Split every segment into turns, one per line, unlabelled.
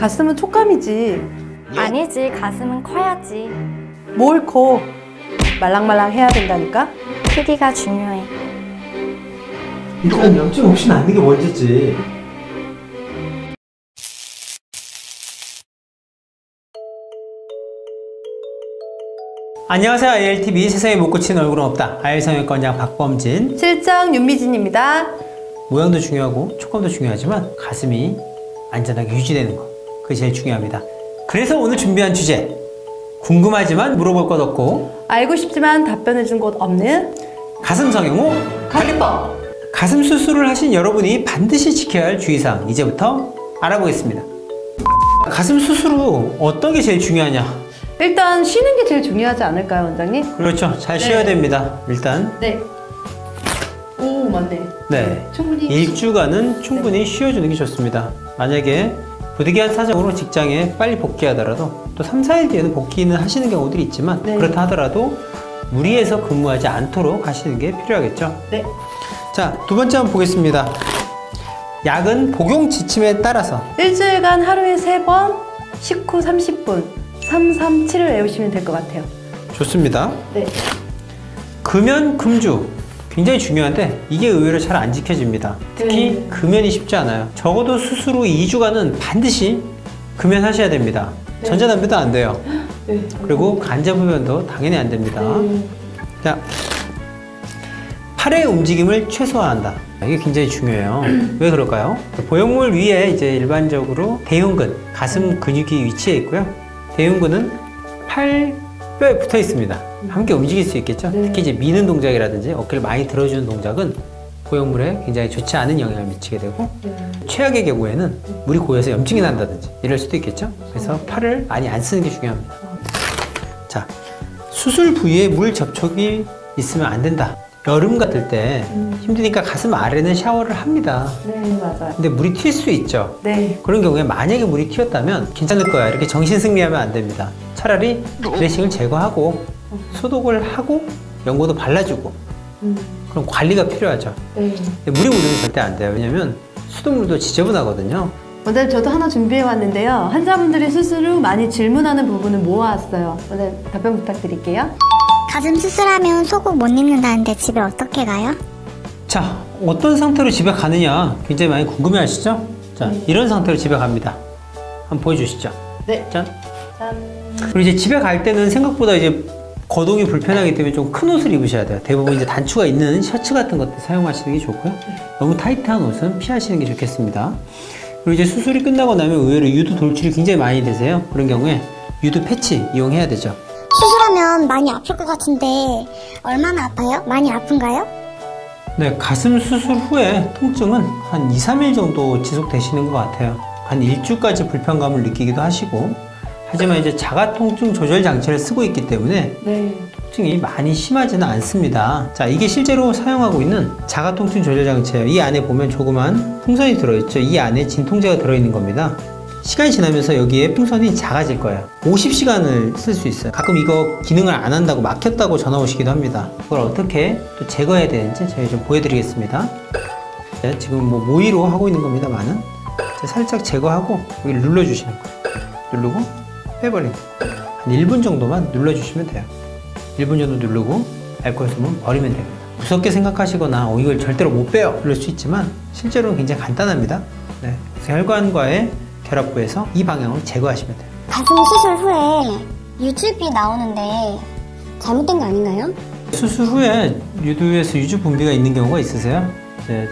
가슴은 촉감이지.
아니지, 가슴은 커야지.
뭘 커? 말랑말랑 해야 된다니까?
크기가 중요해.
일단 염증 없이 낫는 게 먼저지. 안녕하세요. ILTV 세상에 못 고치는 얼굴은 없다. 아일성형외과원장 박범진,
실장 윤미진입니다.
모양도 중요하고 촉감도 중요하지만 가슴이 안전하게 유지되는 거, 그게 제일 중요합니다. 그래서 오늘 준비한 주제, 궁금하지만 물어볼 것 없고
알고 싶지만 답변해준 곳 없는
가슴 성형 후
관리법.
가슴 수술을 하신 여러분이 반드시 지켜야 할 주의사항, 이제부터 알아보겠습니다. 가슴 수술 후 어떤 게 제일 중요하냐?
일단 쉬는 게 제일 중요하지 않을까요, 원장님?
그렇죠. 잘 쉬어야 됩니다. 일단
네. 오, 맞네.
네,
충분히
일주간은 충분히 쉬어주는 게 좋습니다. 만약에 부득이한 사정으로 직장에 빨리 복귀하더라도 또 3, 4일 뒤에는 복귀는 하시는 경우들이 있지만 그렇다 하더라도 무리해서 근무하지 않도록 하시는 게 필요하겠죠.
네.
자, 두 번째 한번 보겠습니다. 약은 복용 지침에 따라서
일주일간 하루에 3번, 식후 30분, 337을 외우시면 될 것 같아요.
좋습니다.
네.
금연, 금주 굉장히 중요한데 이게 의외로 잘 안 지켜집니다. 특히 금연이 쉽지 않아요. 적어도 수술 후 2주간은 반드시 금연하셔야 됩니다. 전자담배도 안 돼요.
네.
그리고 간접흡연도 당연히 안 됩니다. 자, 팔의 움직임을 최소화한다. 이게 굉장히 중요해요. 왜 그럴까요? 보형물 위에 이제 일반적으로 대흉근, 가슴 근육이 위치해 있고요. 대흉근은 팔뼈에 붙어 있습니다. 함께 움직일 수 있겠죠. 특히 이제 미는 동작이라든지 어깨를 많이 들어주는 동작은 보형물에 굉장히 좋지 않은 영향을 미치게 되고 최악의 경우에는 물이 고여서 염증이 난다든지 이럴 수도 있겠죠. 그래서 팔을 많이 안 쓰는 게 중요합니다. 자, 수술 부위에 물 접촉이 있으면 안 된다. 여름 같을 때 힘드니까 가슴 아래는 샤워를 합니다.
네, 맞아요.
근데 물이 튈 수 있죠.
네.
그런 경우에 만약에 물이 튀었다면 괜찮을 거야. 이렇게 정신승리하면 안 됩니다. 차라리 드레싱을 제거하고 소독을 하고 연고도 발라주고 그럼 관리가 필요하죠.
네.
근데 물이 묻으면 절대 안 돼요. 왜냐면 수돗물도 지저분하거든요.
원장님, 저도 하나 준비해 왔는데요. 환자분들이 수술 후 많이 질문하는 부분을 모아왔어요. 원장님, 답변 부탁드릴게요.
가슴 수술하면 속옷 못 입는다는데 집에 어떻게 가요?
자, 어떤 상태로 집에 가느냐 굉장히 많이 궁금해 하시죠? 자, 이런 상태로 집에 갑니다. 한번 보여주시죠.
네.
짠.
짠.
그리고 이제 집에 갈 때는 생각보다 이제 거동이 불편하기 때문에 좀 큰 옷을 입으셔야 돼요. 대부분 이제 단추가 있는 셔츠 같은 것들 사용하시는 게 좋고요. 너무 타이트한 옷은 피하시는 게 좋겠습니다. 그리고 이제 수술이 끝나고 나면 의외로 유두 돌출이 굉장히 많이 되세요. 그런 경우에 유두 패치 이용해야 되죠.
수술하면 많이 아플 것 같은데 얼마나 아파요? 많이 아픈가요?
네, 가슴 수술 후에 통증은 한 2, 3일 정도 지속되시는 것 같아요. 한 일주까지 불편감을 느끼기도 하시고, 하지만 이제 자가 통증 조절 장치를 쓰고 있기 때문에 통증이 많이 심하지는 않습니다. 자, 이게 실제로 사용하고 있는 자가 통증 조절 장치예요. 이 안에 보면 조그만 풍선이 들어있죠. 이 안에 진통제가 들어있는 겁니다. 시간이 지나면서 여기에 풍선이 작아질 거예요. 50시간을 쓸 수 있어요. 가끔 이거 기능을 안 한다고 막혔다고 전화 오시기도 합니다. 그걸 어떻게 또 제거해야 되는지 제가 좀 보여드리겠습니다. 네, 지금 뭐 모의로 하고 있는 겁니다만은 살짝 제거하고 여기를 눌러주시는 거예요. 누르고 빼버리는 거예요. 한 1분 정도만 눌러주시면 돼요. 1분 정도 누르고 알코올 수분 버리면 됩니다. 무섭게 생각하시거나 이걸 절대로 못 빼요 이럴 수 있지만 실제로는 굉장히 간단합니다. 네, 그래서 혈관과의 결합부에서 이 방향으로 제거하시면 돼요.
가슴 수술 후에 유즙이 나오는데 잘못된 거 아닌가요?
수술 후에 유두에서 유즙 분비가 있는 경우가 있으세요? 이제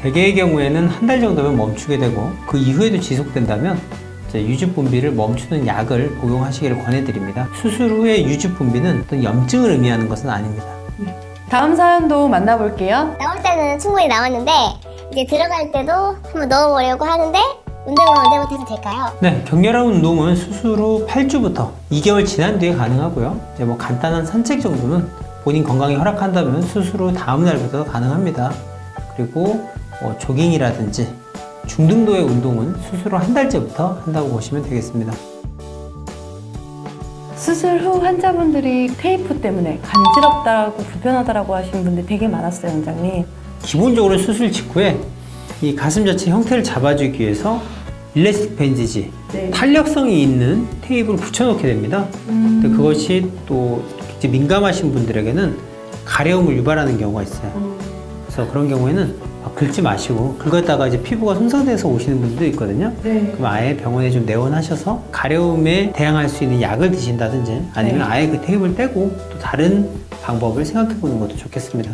대개의 경우에는 한 달 정도면 멈추게 되고 그 이후에도 지속된다면 이제 유즙 분비를 멈추는 약을 복용하시기를 권해드립니다. 수술 후에 유즙 분비는 어떤 염증을 의미하는 것은 아닙니다.
다음 사연도 만나볼게요.
나올 때는 충분히 나왔는데 이제 들어갈 때도 한번 넣어보려고 하는데 운동은 언제부터 해도 될까요?
네, 격렬한 운동은 수술 후 8주부터 2개월 지난 뒤에 가능하고요. 이제 뭐 간단한 산책 정도는 본인 건강이 허락한다면 수술 후 다음 날부터 가능합니다. 그리고 조깅이라든지 중등도의 운동은 수술 후 한 달째부터 한다고 보시면 되겠습니다.
수술 후 환자분들이 테이프 때문에 간지럽다고 불편하다고 하시는 분들 되게 많았어요, 원장님.
기본적으로 수술 직후에 이 가슴 자체 형태를 잡아주기 위해서 일라스틱 밴디지
네.
탄력성이 있는 테이프를 붙여놓게 됩니다. 근데 그것이 또 이제 민감하신 분들에게는 가려움을 유발하는 경우가 있어요. 그래서 그런 경우에는 긁지 마시고 긁었다가 이제 피부가 손상돼서 오시는 분들도 있거든요.
네.
그럼 아예 병원에 좀 내원하셔서 가려움에 대항할 수 있는 약을 드신다든지 아니면
네.
아예 그 테이프를 떼고 또 다른 방법을 생각해 보는 것도 좋겠습니다.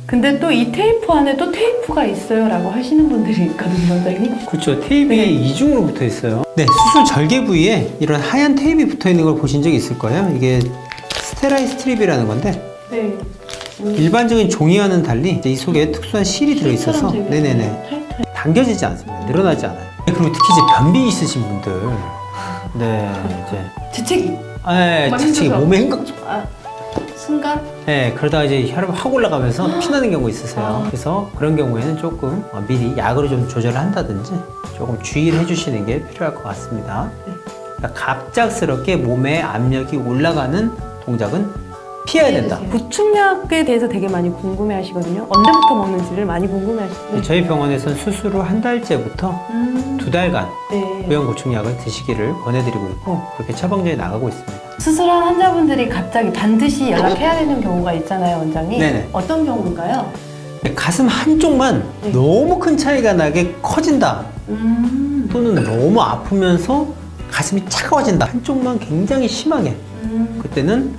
근데 또 이 테이프 안에 또 테이프가 있어요 라고 하시는 분들이 있거든요, 원장님.
그렇죠. 테이프가
네.
이중으로 붙어 있어요. 네, 수술 절개 부위에 이런 하얀 테이프 붙어 있는 걸 보신 적이 있을 거예요. 이게 스테라이 스트립이라는 건데
네.
일반적인 종이와는 달리 이제 이 속에 특수한 실이 들어 있어서
실처럼
네네네
타이트하게.
당겨지지 않습니다. 늘어나지 않아요. 그리고 특히 이제 변비 있으신 분들, 네 이제
재채기.
아,
막
특히
힘들죠?
몸에 흠뻑
아, 순간?
네, 그러다가 이제 혈압이 확 올라가면서 피나는 경우 있으세요.
아.
그래서 그런 경우에는 조금 미리 약으로 좀 조절을 한다든지 조금 주의를 해주시는 게 필요할 것 같습니다.
네.
그러니까 갑작스럽게 몸에 압력이 올라가는 동작은 피해야 된다.
보충약에 대해서 되게 많이 궁금해 하시거든요. 언제부터 먹는지를 많이 궁금해 하시거든요.
저희 병원에서는 수술 후 한 달째부터 2달간
네.
부영 보충약을 드시기를 권해드리고 있고 그렇게 처방전이 나가고 있습니다.
수술한 환자분들이 갑자기 반드시 연락해야 되는 경우가 있잖아요, 원장님.
네네.
어떤 경우인가요?
가슴 한쪽만
네.
너무 큰 차이가 나게 커진다. 또는 너무 아프면서 가슴이 차가워진다. 한쪽만 굉장히 심하게. 그때는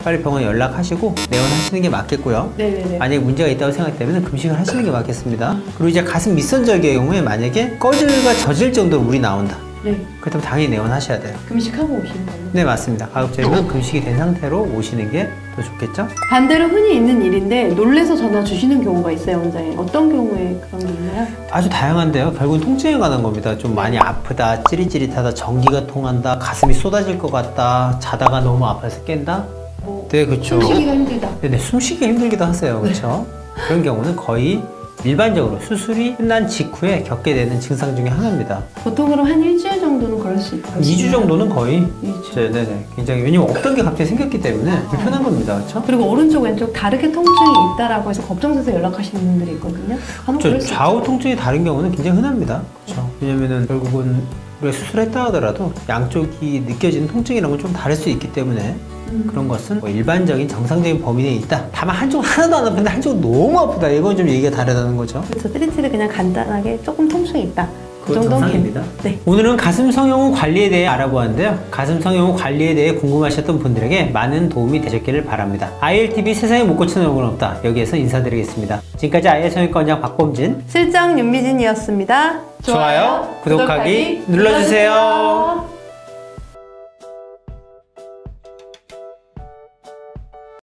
빨리 병원에 연락하시고 내원하시는 게 맞겠고요.
네네네.
만약에 문제가 있다고 생각되면 금식을 하시는 게 맞겠습니다. 그리고 이제 가슴 밑선 절개의 경우에 만약에 꺼질과 젖을 정도로 물이 나온다.
네.
그렇다면 당연히 내원하셔야 돼요.
금식하고 오시는 거예요.
네, 맞습니다. 가급적이면 금식이 된 상태로 오시는 게 더 좋겠죠?
반대로 흔히 있는 일인데 놀래서 전화 주시는 경우가 있어요, 원장님. 어떤 경우에 그런 게 있나요?
아주 다양한데요. 결국은 통증에 관한 겁니다. 좀 많이 아프다, 찌릿찌릿하다, 전기가 통한다, 가슴이 쏟아질 것 같다, 자다가 너무 아파서 깬다.
뭐
네, 그렇죠.
숨쉬기가 힘들다.
네, 숨쉬기 힘들기도 하세요. 그렇죠? 그런 경우는 거의 일반적으로 수술이 끝난 직후에 겪게 되는 증상 중에 하나입니다.
보통 그럼 한 일주일 정도는 그럴 수 있다.
2주 정도는 거의
2주.
네네 굉장히 왜냐면 없던 게 갑자기 생겼기 때문에 불편한 겁니다. 그렇죠?
그리고 오른쪽 왼쪽 다르게 통증이 있다라고 해서 걱정돼서 연락하시는 분들이 있거든요. 간혹 그럴 수
좌우 통증이 다른 경우는 굉장히 흔합니다. 그렇죠? 왜냐면은 결국은 우리가 수술했다 하더라도 양쪽이 느껴지는 통증이란 건 좀 다를 수 있기 때문에 그런 것은 뭐 일반적인 정상적인 범위 내에 있다. 다만 한쪽 하나도 안 아픈데 한쪽 너무 아프다. 이건 좀 얘기가 다르다는 거죠.
그래서 찌릿찌릿 그냥 간단하게 조금 통증이 있다. 그
그건
정도는
정상입니다.
네.
오늘은 가슴 성형 후 관리에 대해 알아보았는데요. 가슴 성형 후 관리에 대해 궁금하셨던 분들에게 많은 도움이 되셨기를 바랍니다. ILTV 세상에 못 고치는 얼굴은 없다. 여기에서 인사드리겠습니다. 지금까지 IL성형과원장 박범진,
실장 윤미진이었습니다.
좋아요, 구독하기 눌러주세요.